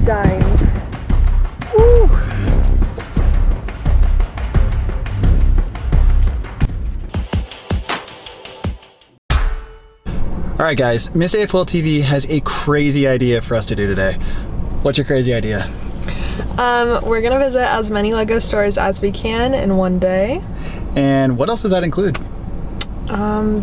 Dying. Woo. All right, guys, Miss AFL TV has a crazy idea for us to do today. What's your crazy idea? We're gonna visit as many Lego stores as we can in one day. And what else does that include?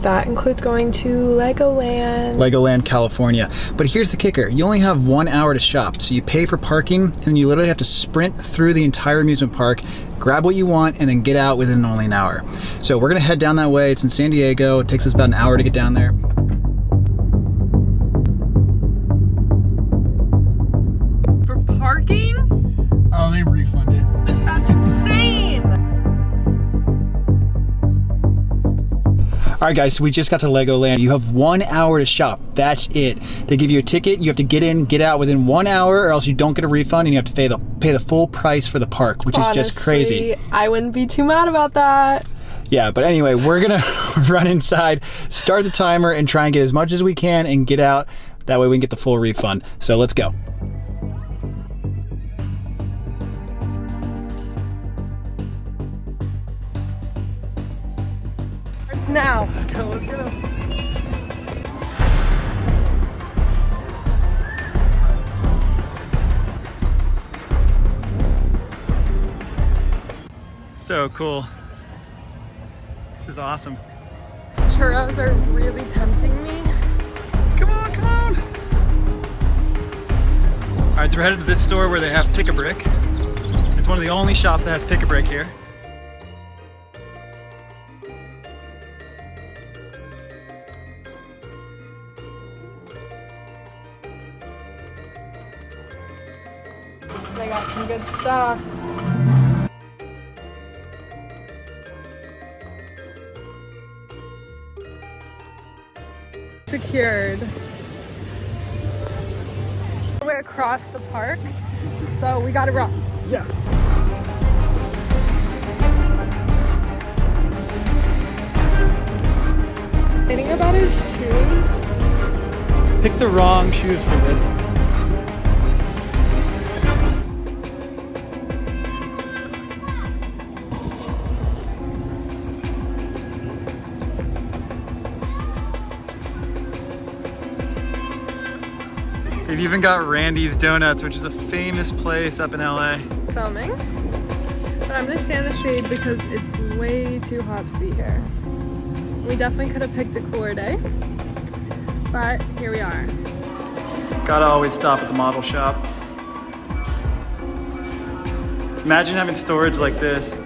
That includes going to Legoland. Legoland, California. But here's the kicker. You only have 1 hour to shop. So you pay for parking and you literally have to sprint through the entire amusement park, grab what you want, and then get out within only an hour. So we're gonna head down that way. It's in San Diego. It takes us about an hour to get down there. For parking? Oh, they refund it. That's insane! All right, guys, so we just got to Legoland. You have 1 hour to shop. That's it. They give you a ticket. You have to get in, get out within 1 hour, or else you don't get a refund, and you have to pay the full price for the park, which is just crazy. I wouldn't be too mad about that. Yeah, but anyway, we're gonna run inside, start the timer, and try and get as much as we can and get out. That way we can get the full refund. So let's go. Now. Let's go, let's go. So cool. This is awesome. Churros are really tempting me. Come on, come on. All right, so we're headed to this store where they have Pick-a-Brick. It's one of the only shops that has Pick-a-Brick here. They got some good stuff. Secured. We're across the park, so we gotta run. Yeah. Anything about his shoes? Pick the wrong shoes for this. They've even got Randy's Donuts, which is a famous place up in LA. Filming. But I'm gonna stand in the shade because it's way too hot to be here. We definitely could have picked a cooler day, but here we are. Gotta always stop at the model shop. Imagine having storage like this.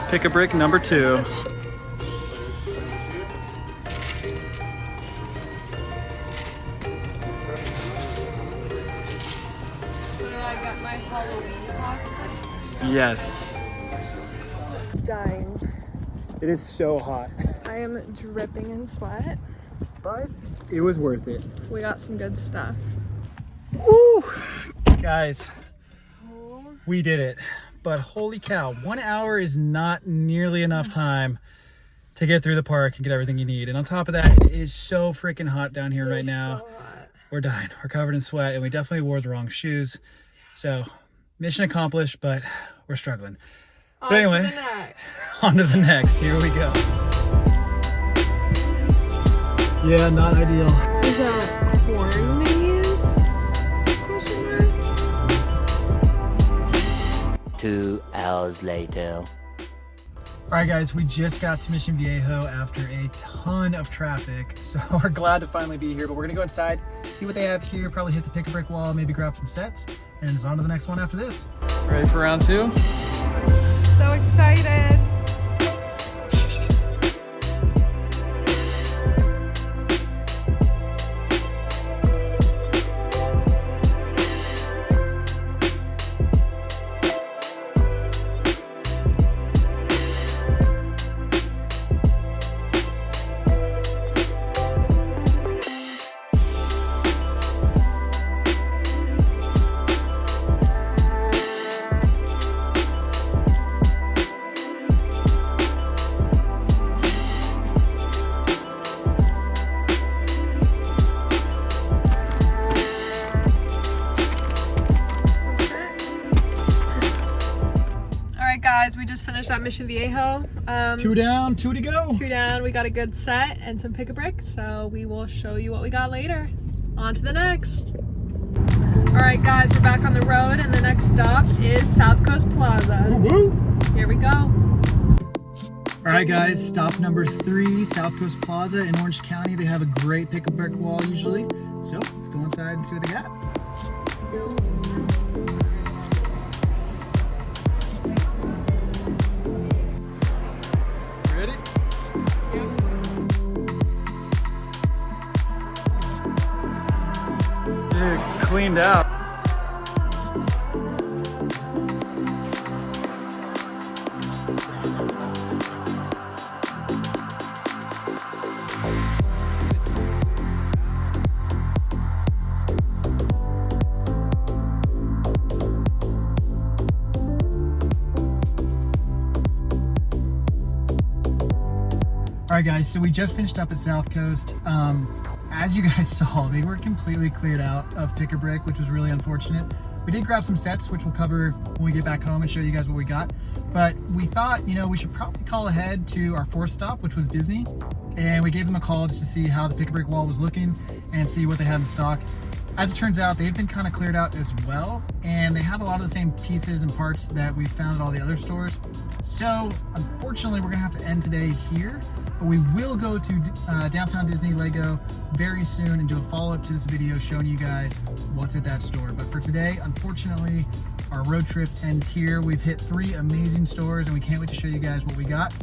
Pick-a-Brick number 2. Did I get my Halloween costume? Yes. Dying. It is so hot. I am dripping in sweat. But it was worth it. We got some good stuff. Woo! Guys, we did it. But holy cow, 1 hour is not nearly enough time to get through the park and get everything you need. And on top of that, it is so freaking hot down here right now. So hot. We're dying. We're covered in sweat, and we definitely wore the wrong shoes. So, mission accomplished, but we're struggling. But anyway, on to the next. Here we go. Yeah, not ideal. Is a corn maze? Question mark? 2 hours later. All right, guys, we just got to Mission Viejo after a ton of traffic, so we're glad to finally be here. But we're gonna go inside, see what they have here, probably hit the Pick-a-Brick wall, maybe grab some sets, and it's on to the next one after this. Ready for round 2? So excited. just finished at Mission Viejo. 2 down, 2 to go. 2 down. We got a good set and some pick-a-bricks, so we will show you what we got later. On to the next. All right, guys, we're back on the road, and the next stop is South Coast Plaza. Woo-woo. Here we go. All right, guys, stop number 3, South Coast Plaza in Orange County. They have a great pick-a-brick wall usually. So let's go inside and see what they got. Ready? Dude, cleaned out. All right, guys, so we just finished up at South Coast. As you guys saw, they were completely cleared out of pick-a-brick, which was really unfortunate. We did grab some sets, which we'll cover when we get back home and show you guys what we got. But we thought, you know, we should probably call ahead to our 4th stop, which was Disney. And we gave them a call just to see how the pick-a-brick wall was looking and see what they had in stock. As it turns out, they've been kind of cleared out as well, and they had a lot of the same pieces and parts that we found at all the other stores. So, unfortunately, we're gonna have to end today here, but we will go to Downtown Disney Lego very soon and do a follow-up to this video showing you guys what's at that store. But for today, unfortunately, our road trip ends here. We've hit 3 amazing stores, and we can't wait to show you guys what we got.